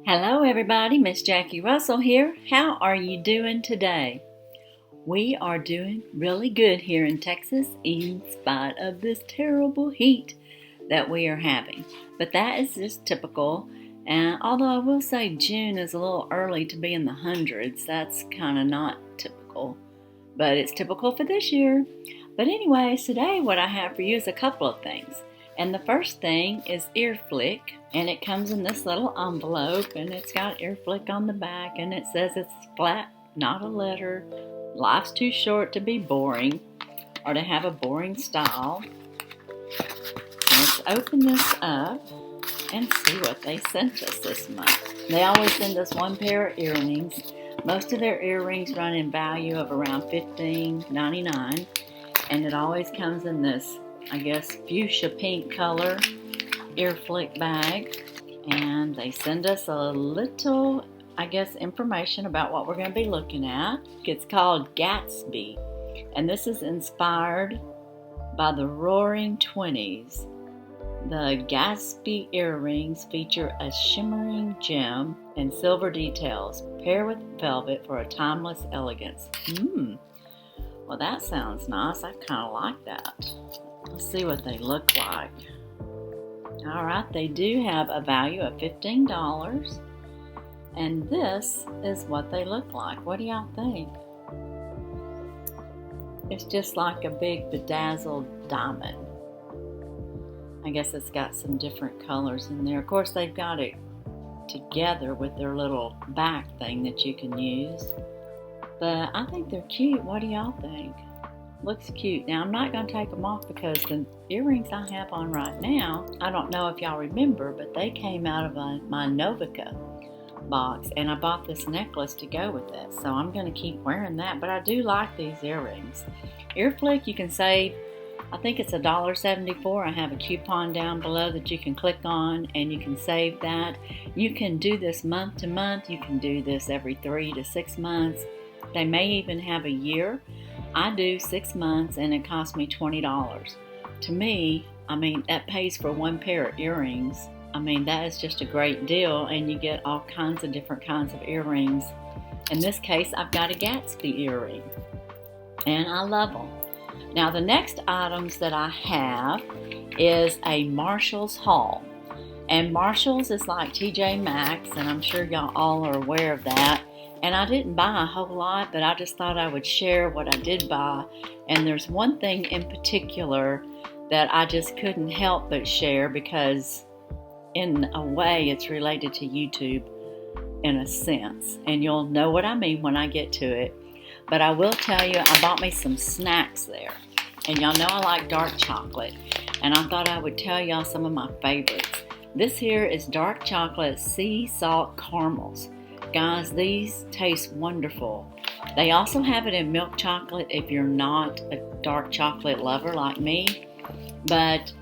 Hello everybody, Miss Jackie Russell here. How are you doing today? We are doing really good here in Texas in spite of this terrible heat that we are having. But that is just typical. And although I will say June is a little early to be in the hundreds, that's kind of not typical. But it's typical for this year. But anyways, today what I have for you is a couple of things. And the first thing is Earfleek, and it comes in this little envelope, and it's got Earfleek on the back, and it says it's flat, not a letter. Life's too short to be boring, or to have a boring style. Let's open this up and see what they sent us this month. They always send us one pair of earrings. Most of their earrings run in value of around $15.99, and it always comes in this, I guess, fuchsia pink color Earfleek bag. And they send us a little, I guess, information about what we're going to be looking at. It's called Gatsby, and this is inspired by the Roaring Twenties. The Gatsby earrings feature a shimmering gem and silver details, paired with velvet for a timeless elegance. Well, that sounds nice. I kind of like that. Let's see what they look like. Alright, they do have a value of $15. And this is what they look like. What do y'all think? It's just like a big bedazzled diamond. I guess it's got some different colors in there. Of course, they've got it together with their little back thing that you can use. But I think they're cute. What do y'all think? Looks cute. Now, I'm not going to take them off because the earrings I have on right now, I don't know if y'all remember, but they came out of my Novica box, and I bought this necklace to go with it. So I'm going to keep wearing that, but I do like these earrings. Earfleek, you can save, I think it's $1.74. I have a coupon down below that you can click on, and you can save that. You can do this month to month. You can do this every 3 to 6 months. They may even have a year. I do 6 months, and it cost me $20. To me, I mean, that pays for one pair of earrings. I mean, that is just a great deal, and you get all kinds of different kinds of earrings. In this case, I've got a Gatsby earring, and I love them. Now, the next items that I have is a Marshall's haul. And Marshall's is like TJ Maxx, and I'm sure y'all all are aware of that. And I didn't buy a whole lot, but I just thought I would share what I did buy. And there's one thing in particular that I just couldn't help but share because in a way it's related to YouTube in a sense. And you'll know what I mean when I get to it. But I will tell you, I bought me some snacks there. And y'all know I like dark chocolate. And I thought I would tell y'all some of my favorites. This here is dark chocolate sea salt caramels. Guys, these taste wonderful. They also have it in milk chocolate if you're not a dark chocolate lover like me. But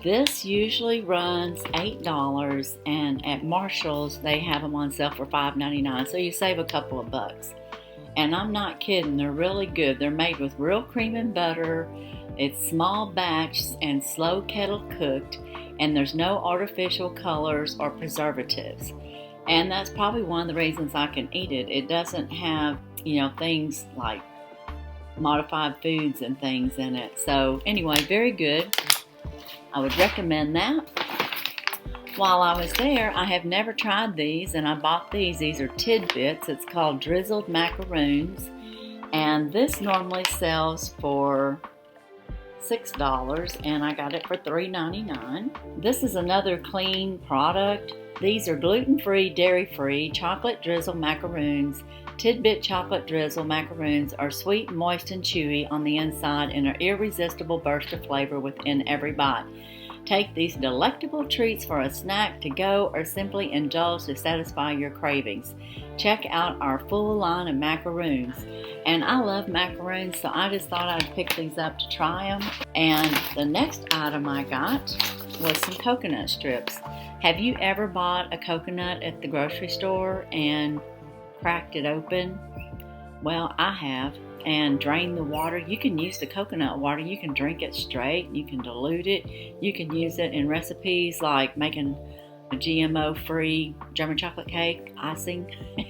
this usually runs $8, and at Marshall's they have them on sale for $5.99, so you save a couple of bucks. And I'm not kidding, they're really good. They're made with real cream and butter. It's small batch and slow kettle cooked, and there's no artificial colors or preservatives. And that's probably one of the reasons I can eat it. It doesn't have, things like modified foods and things in it. So anyway, very good. I would recommend that. While I was there, I have never tried these, and I bought these. These are tidbits. It's called drizzled macaroons. And this normally sells for $6, and I got it for $3.99. This is another clean product. These are gluten-free, dairy-free chocolate drizzle macaroons. Tidbit chocolate drizzle macaroons are sweet, moist, and chewy on the inside and an irresistible burst of flavor within every bite. Take these delectable treats for a snack, to go, or simply indulge to satisfy your cravings. Check out our full line of macaroons. And I love macaroons, so I just thought I'd pick these up to try them. And the next item I got was some coconut strips. Have you ever bought a coconut at the grocery store and cracked it open? Well, I have. And drain the water. You can use the coconut water. You can drink it straight. You can dilute it. You can use it in recipes like making GMO-free German chocolate cake icing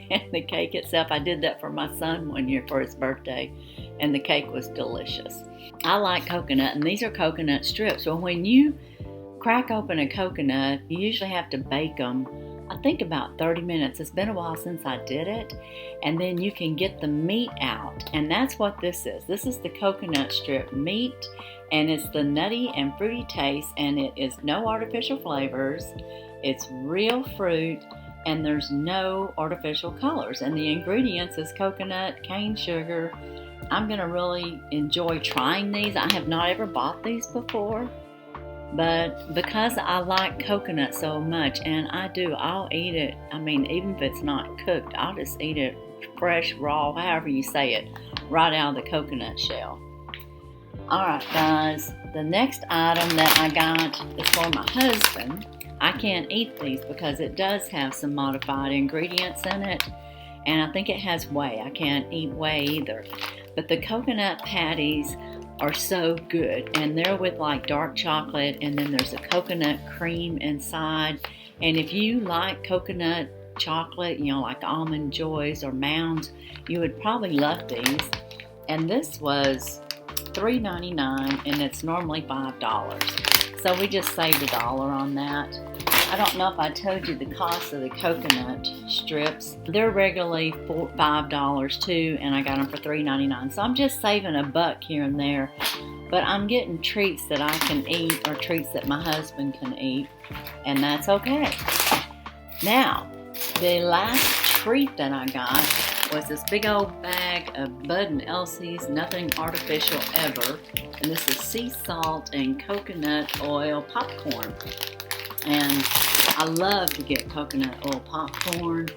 and the cake itself. I did that for my son one year for his birthday, and the cake was delicious. I like coconut, and these are coconut strips. Well, when you crack open a coconut, you usually have to bake them, I think about 30 minutes. It's been a while since I did it. And then you can get the meat out, and that's what this is. This is the coconut strip meat, and it's the nutty and fruity taste, and it is no artificial flavors. It's real fruit, and there's no artificial colors. And the ingredients is coconut, cane sugar. I'm gonna really enjoy trying these. I have not ever bought these before, but because I like coconut so much, and I'll eat it. I mean, even if it's not cooked, I'll just eat it fresh, raw, however you say it, right out of the coconut shell. Alright guys, the next item that I got is for my husband. I can't eat these because it does have some modified ingredients in it, and I think it has whey. I can't eat whey either. But the coconut patties are so good, and they're with like dark chocolate, and then there's a coconut cream inside. And if you like coconut chocolate, you know, like Almond Joys or Mounds, you would probably love these. And this was $3.99, and it's normally $5. So we just saved $1 on that. I don't know if I told you the cost of the coconut strips. They're regularly $5 too, and I got them for $3.99. So I'm just saving $1 here and there, but I'm getting treats that I can eat, or treats that my husband can eat, and that's okay. Now, the last treat that I got was this big old bag of Bud and Elsie's Nothing Artificial Ever, and this is sea salt and coconut oil popcorn. And I love to get coconut oil popcorn.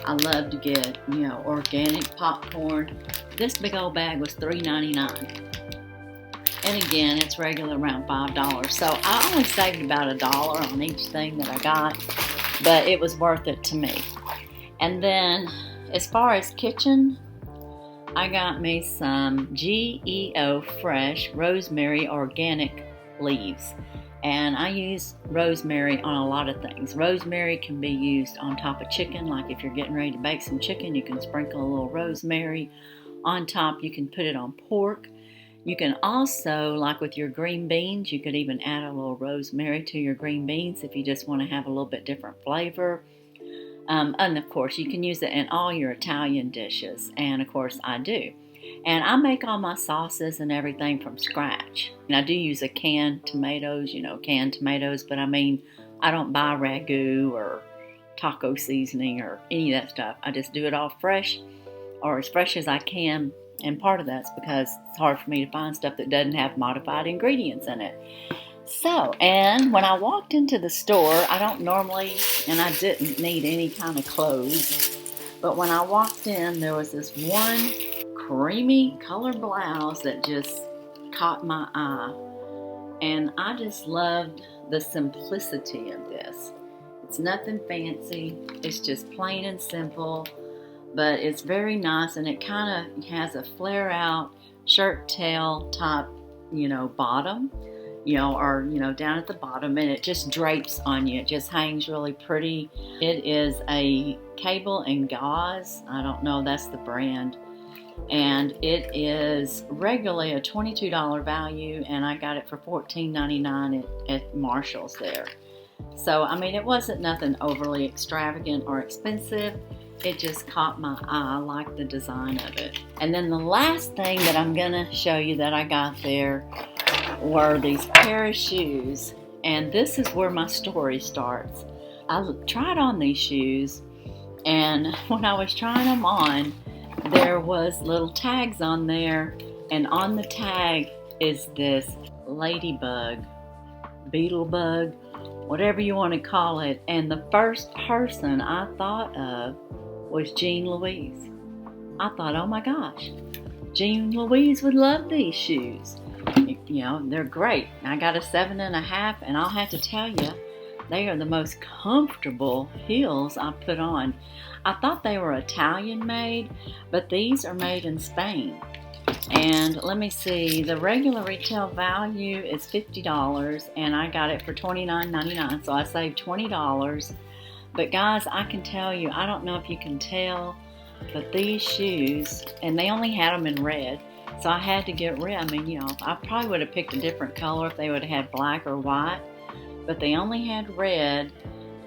I love to get, you know, organic popcorn. This big old bag was $3.99. And again, it's regular around $5. So I only saved about $1 on each thing that I got, but it was worth it to me. And then as far as kitchen, I got me some GEO Fresh Rosemary Organic Leaves. And I use rosemary on a lot of things. Rosemary can be used on top of chicken, like if you're getting ready to bake some chicken, you can sprinkle a little rosemary on top. You can put it on pork. You can also, like with your green beans, you could even add a little rosemary to your green beans if you just want to have a little bit different flavor. And of course, you can use it in all your Italian dishes, and of course I do. And I make all my sauces and everything from scratch. And I do use a canned tomatoes, you know, canned tomatoes, but I mean, I don't buy ragu or taco seasoning or any of that stuff. I just do it all fresh, or as fresh as I can. And part of that's because it's hard for me to find stuff that doesn't have modified ingredients in it. So, and when I walked into the store, I don't normally, and I didn't need any kind of clothes, but when I walked in, there was this one creamy color blouse that just caught my eye, and I just loved the simplicity of this. It's nothing fancy, it's just plain and simple, but it's very nice, and it kind of has a flare out shirt tail type, you know, bottom, you know, or, you know, down at the bottom, and it just drapes on you. It just hangs really pretty. It is a cable and gauze. I don't know, that's the brand. And it is regularly a $22 value, and I got it for $14.99 at Marshall's there. So, I mean, it wasn't nothing overly extravagant or expensive. It just caught my eye. I like the design of it. And then the last thing that I'm gonna show you that I got there were these pair of shoes, and this is where my story starts. I tried on these shoes, and when I was trying them on, there was little tags on there, and on the tag is this ladybug, beetlebug, whatever you want to call it, and the first person I thought of was Jean Louise. I thought, oh my gosh, Jean Louise would love these shoes. You know, they're great. I got a 7.5, and I'll have to tell you, they are the most comfortable heels I put on. I thought they were Italian made, but these are made in Spain. And let me see, the regular retail value is $50 and I got it for $29.99, so I saved $20. But guys, I can tell you, I don't know if you can tell, but these shoes, and they only had them in red, so I had to get red. I mean, you know, I probably would have picked a different color if they would have had black or white, but they only had red.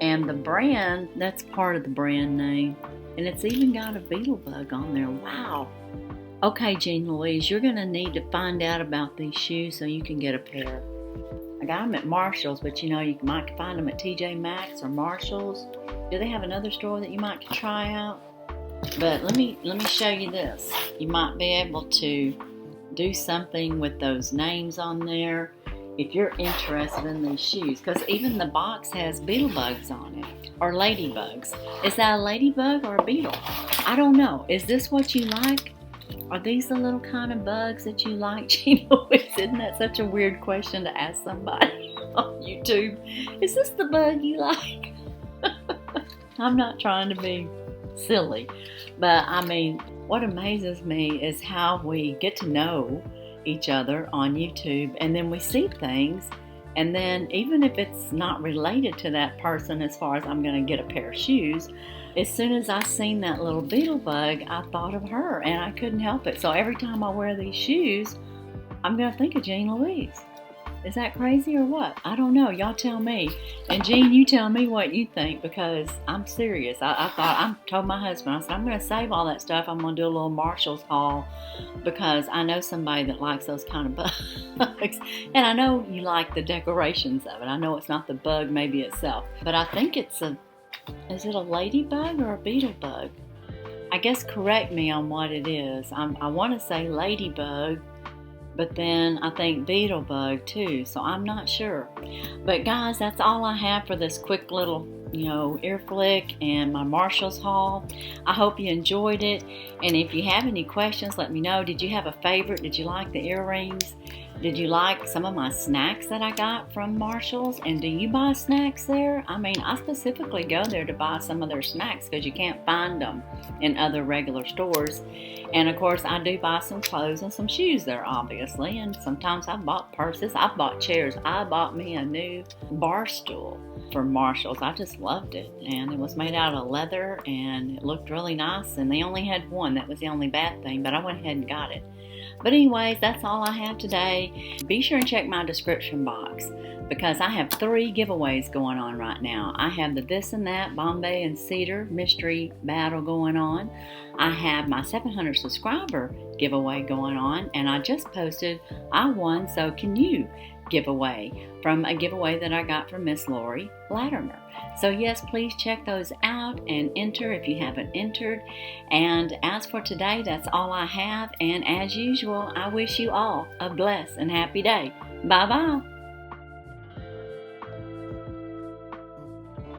And the brand, that's part of the brand name, and it's even got a beetle bug on there. Wow. Okay, Jean Louise, you're going to need to find out about these shoes so you can get a pair. I got them at Marshall's, but you know, you might find them at TJ Maxx or Marshall's. Do they have another store that you might try out? But let me show you this. You might be able to do something with those names on there if you're interested in these shoes, because even the box has beetle bugs on it, or ladybugs. Is that a ladybug or a beetle? I don't know. Is this what you like? Are these the little kind of bugs that you like, Jean Louise? Isn't that such a weird question to ask somebody on YouTube? Is this the bug you like? I'm not trying to be silly, but I mean, what amazes me is how we get to know each other on YouTube, and then we see things, and then even if it's not related to that person as far as I'm going to get a pair of shoes, as soon as I seen that little beetle bug, I thought of her, and I couldn't help it. So every time I wear these shoes, I'm going to think of Jean Louise. Is that crazy or what? I don't know. Y'all tell me. And Jean, you tell me what you think, because I'm serious. I told my husband, I said, I'm going to save all that stuff. I'm going to do a little Marshall's haul, because I know somebody that likes those kind of bugs. And I know you like the decorations of it. I know it's not the bug maybe itself, but I think it's is it a ladybug or a beetle bug? I guess correct me on what it is. I want to say ladybug, but then I think beetle bug too, so I'm not sure. But guys, that's all I have for this quick little, Earfleek and my Marshall's haul. I hope you enjoyed it, and if you have any questions, let me know. Did you have a favorite? Did you like the earrings? Did you like some of my snacks that I got from Marshall's? And do you buy snacks there? I mean, I specifically go there to buy some of their snacks because you can't find them in other regular stores. And of course, I do buy some clothes and some shoes there, obviously. And sometimes I've bought purses. I've bought chairs. I bought me a new bar stool from Marshall's. I just loved it. And it was made out of leather and it looked really nice. And they only had one. That was the only bad thing, but I went ahead and got it. But anyways, that's all I have today. Be sure and check my description box, because I have 3 giveaways going on right now. I have the This and That Bombay and Cedar mystery battle going on. I have my 700 subscriber giveaway going on, and I just posted I won, so can you giveaway from a giveaway that I got from Miss Lori Latimer. So yes, please check those out and enter if you haven't entered. And as for today, that's all I have. And as usual, I wish you all a blessed and happy day. Bye-bye.